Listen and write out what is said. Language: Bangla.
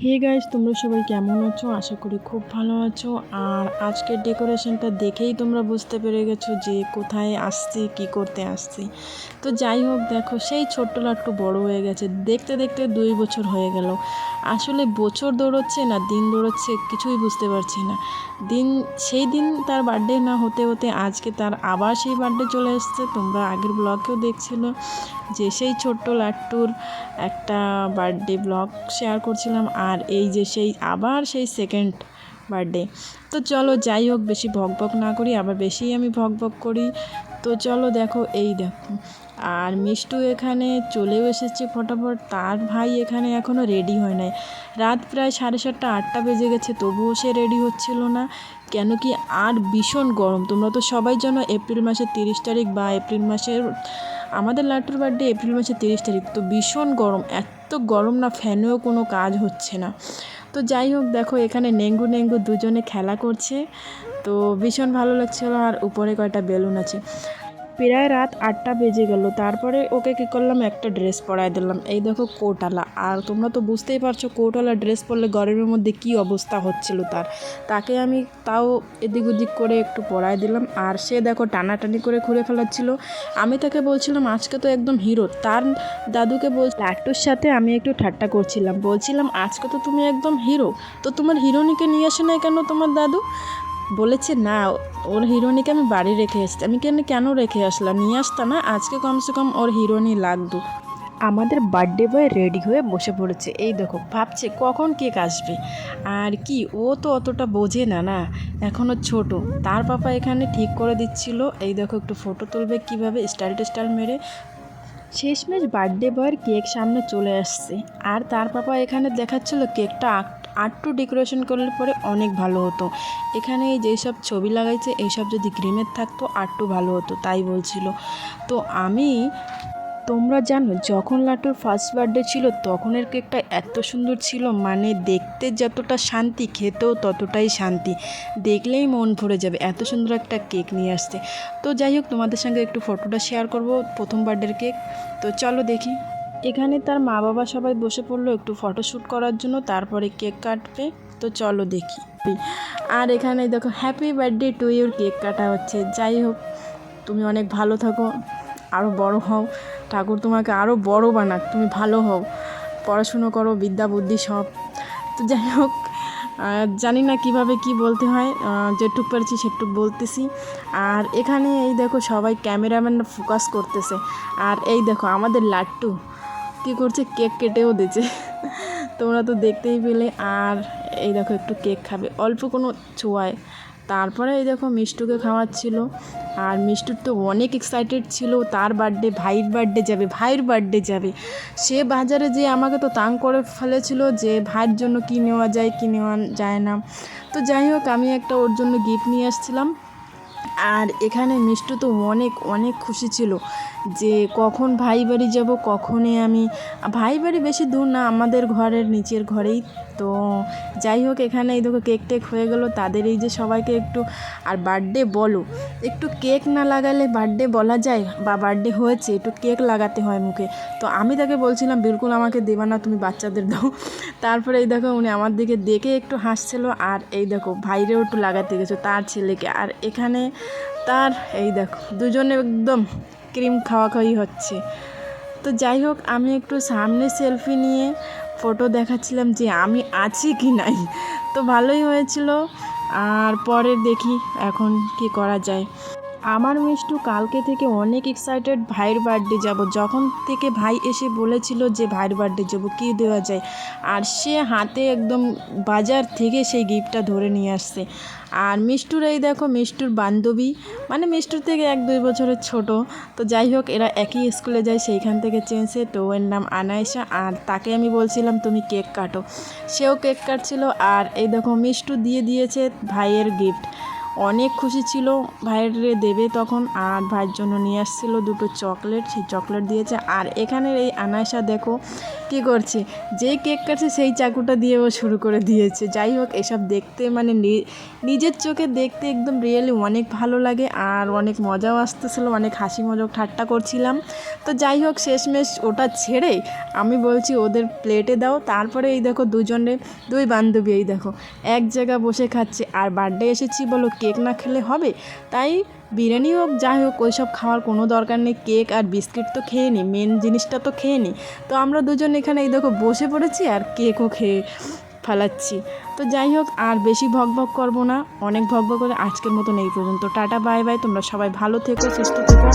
হে গাইস, তোমরা সবাই কেমন আছো? আশা করি খুব ভালো আছো। আর আজকের ডেকোরেশনটা দেখেই তোমরা বুঝতে পেরে গেছো যে কোথায় আসছি, কি করতে আসছি। তো যাই হোক, দেখো সেই ছোট্ট লাট্টু বড় হয়ে গেছে। দেখতে দেখতে 2 বছর হয়ে গেল। আসলে বছর দৌড়চ্ছে না দিন দৌড়চ্ছে, কিছুই বুঝতে পারছি না। সেই দিন তার বার্থডে না হতে হতে আজকে তার আবার সেই বার্থডে চলে এসছে। তোমরা আগের ব্লগেও দেখছিলো যে সেই ছোট্ট লাট্টুর একটা বার্থডে ব্লগ শেয়ার করছিলাম। আর এই যে আবার সেই সেকেন্ড বার্থডে। তো চলো যাই হোক, বেশি ভক না করি, আবার বেশি আমি ভক করি। তো চলো দেখো, এই দেখো আর মিষ্টু এখানে চলেও এসেছে ফটাফট। তার ভাই এখানে এখনও রেডি হয় নাই। রাত প্রায় 7:30 8টা বেজে গেছে, তবুও সে রেডি হচ্ছিল না। কেন কি, আর ভীষণ গরম। তোমরা তো সবাই জানো এপ্রিল মাসের 30 তারিখ বা এপ্রিল মাসের, আমাদের লাট্টুর বার্থডে এপ্রিল মাসের 30 তারিখ। তো ভীষণ গরম, এত গরম না, ফ্যানেও কোনো কাজ হচ্ছে না। তো যাই হোক, দেখো এখানে নেঙ্গু দুজনে খেলা করছে। তো ভীষণ ভালো লাগছিলো। আর উপরে কয়টা বেলুন আছে। প্রায় রাত 8টা বেজে গেল। তারপরে ওকে কী করলাম, একটা ড্রেস পরাই দিলাম। এই দেখো কোটওয়ালা। আর তোমরা তো বুঝতেই পারছো কোটওয়ালা ড্রেস পরলে গরমের মধ্যে কি অবস্থা হচ্ছিল তাকে আমি তাও এদিক ওদিক করে একটু পরাই দিলাম। আর সে দেখো টানাটানি করে খুলে ফেলাচ্ছিল। আমি তাকে বলছিলাম আজকে তো একদম হিরো। তার দাদুকে লাট্টুর সাথে আমি একটু ঠাট্টা বলছিলাম আজকে তো তুমি একদম হিরো। তো তোমার হিরোনিকে নিয়ে আসে নাই কেন তোমার দাদু? বলেছে না, ওর হিরোইনিকে আমি বাড়ি রেখে এসেছি। আমি কেন রেখে আসলাম, নিয়ে আসতাম না, আজকে কমসে কম ওর হিরোইনি লাগতো। আমাদের বার্থডে বয় রেডি হয়ে বসে পড়েছে। এই দেখো ভাবছে কখন কেক আসবে। আর কি, ও তো অতটা বোঝে না, এখনও ছোট। তার পাপা এখানে ঠিক করে দিচ্ছিল। এই দেখো একটু ফটো তুলবে কীভাবে স্টাইল মেরে। শেষমেশ বার্থডে বয়ের কেক সামনে চলে আসছে। আর তার পাপা এখানে দেখাচ্ছিল কেকটা আরটু ডেকোরেশন করলে পরে অনেক ভালো হতো। এখানে এই যেসব ছবি লাগাইছে এইসব যদি গ্রিমের থাকতো আরটু ভালো হতো, তাই বলছিল। তো তোমরা জানো যখন লাট্টুর ফার্স্ট বার্থডে ছিল তখনের কেকটা এত সুন্দর ছিল, মানে দেখতে যতটা শান্তি, খেতেও ততটাই শান্তি। দেখলেই মন ভরে যাবে, এত সুন্দর একটা কেক নিয়ে আসছে। তো যাই হোক, তোমাদের সঙ্গে একটু ফটোটা শেয়ার করব, প্রথম বার্থডের কেক। তো চলো দেখি। এখানে তার মা বাবা সবাই বসে পড়লো একটু ফটোশ্যুট করার জন্য, তারপরে কেক কাটবে। তো চলো দেখি। আর এখানে দেখো happy birthday to your, cake কাটা হচ্ছে। যাই হোক, তুমি অনেক ভালো থাকো, আরও বড় হও, ঠাকুর তোমাকে আরও বড় বানাক, তুমি ভালো হও, পড়াশুনো করো, বিদ্যা বুদ্ধি সব। তো যাই হোক, জানি না কিভাবে কি বলতে হয়, যেটুক পারছি সেটুক বলতেছি। আর এখানে এই দেখো সবাই ক্যামেরাম্যানরা ফোকাস করতেছে। আর এই দেখো আমাদের লাট্টু কী করছে, কেক কেটেও দিচ্ছে। তোমরা তো দেখতেই পেলে। আর এই দেখো একটু কেক খাবে অল্প কোনো ছোঁয়ায়। তারপরে এই দেখো মিষ্টুকে খাওয়াচ্ছিল। আর মিষ্টুর তো অনেক এক্সাইটেড ছিল, তার বার্থডে, ভাইয়ের বার্থডে যাবে। সে বাজারে যেয়ে আমাকে তো তাং করে ফেলেছিল যে ভাইয়ের জন্য কী নেওয়া যায় কী নেওয়া যায় না। তো যাই হোক, আমি একটা ওর জন্য গিফট নিয়ে আসছিলাম। আর এখানে মিষ্টু তো অনেক খুশি ছিল যে কখন ভাই বাড়ি যাব, কখনই আমি ভাই বাড়ি বেশি দূর না, আমাদের ঘরের নিচের ঘরেই। তো যাই হোক, এখানে এই দেখো কেক টেক হয়ে গেল তাদের, এই যে সবাইকে একটু। আর বার্থডে বলো, একটু কেক না লাগালে বার্থডে বলা যায়, বা বার্থডে হয়েছে একটু কেক লাগাতে হয় মুখে। তো আমি তাকে বলছিলাম বিলকুল আমাকে দেবা না, তুমি বাচ্চাদের দাও। তারপরে এই দেখো উনি আমার দিকে দেখে একটু হাসছিল। আর এই দেখো ভাইরেও একটু লাগাতে গেছো তার ছেলেকে। আর এখানে তার এই দেখো দুজনে একদম ক্রিম খাওয়াই হচ্ছে। তো যাই হোক, আমি একটু সামনে সেলফি নিয়ে ফটো দেখাচ্ছিলাম যে আমি আছি কি নাই। তো ভালোই হয়েছিল। আর পরে দেখি এখন কি করা যায়। আমার মিষ্টু কালকে থেকে অনেক এক্সাইটেড, ভাইয়ের বার্থডে যাব। যখন থেকে ভাই এসে বলেছিল যে ভাইয়ের বার্থডে যাব, কী দেওয়া যায়। আর সে হাতে একদম বাজার থেকে সেই গিফটটা ধরে নিয়ে আসছে। আর মিষ্টুর এই দেখো মিষ্টুর বান্ধবী, মানে মিষ্টুর থেকে 1-2 বছরের ছোট। তো যাই হোক, এরা একই স্কুলে যায়, সেইখান থেকে চেনছে। তো ওর নাম আনাইসা। আর তাকে আমি বলছিলাম তুমি কেক কাটো, সেও কেক কাটছিল। আর এই দেখো মিষ্টু দিয়ে দিয়েছে ভাইয়ের গিফট। অনেক খুশি ছিল, ভাইয়ের দেবে তখন। আর ভাইয়ের জন্য নিয়ে আসছিলো দুটো চকলেট, সেই চকলেট দিয়েছে। আর এখানের এই আনায়সা দেখো কী করছে, যেই কেক কাটছে সেই চাকুটা দিয়ে ও শুরু করে দিয়েছে। যাই হোক, এসব দেখতে মানে নিজের চোখে দেখতে একদম রিয়েলি অনেক ভালো লাগে, আর অনেক মজাও আসতেছিলো, অনেক হাসি মজাক ঠাট্টা করছিলাম। তো যাই হোক, শেষমেশ ওটা ছেড়ে আমি বলছি ওদের প্লেটে দাও। তারপরে এই দেখো দুই বান্ধবী এই দেখো এক জায়গা বসে খাচ্ছে। আর বার্থডে এসেছি বলো, কেক না খেলে হবে? তাই বিরিয়ানি হোক যাই হোক, ওই সব খাওয়ার কোনো দরকার নেই, কেক আর বিস্কিট তো খেয়ে নিই, মেন জিনিসটা তো খেয়ে নিই। তো আমরা দুজন এখানে এই দেখো বসে পড়েছি আর কেকও খেয়ে ফেলাচ্ছি। তো যাই হোক, আর বেশি ভক করবো না, অনেক ভক করে আজকের মতন এই পর্যন্ত। টাটা বাই বাই, তোমরা সবাই ভালো থেকো, সুস্থ থেকো।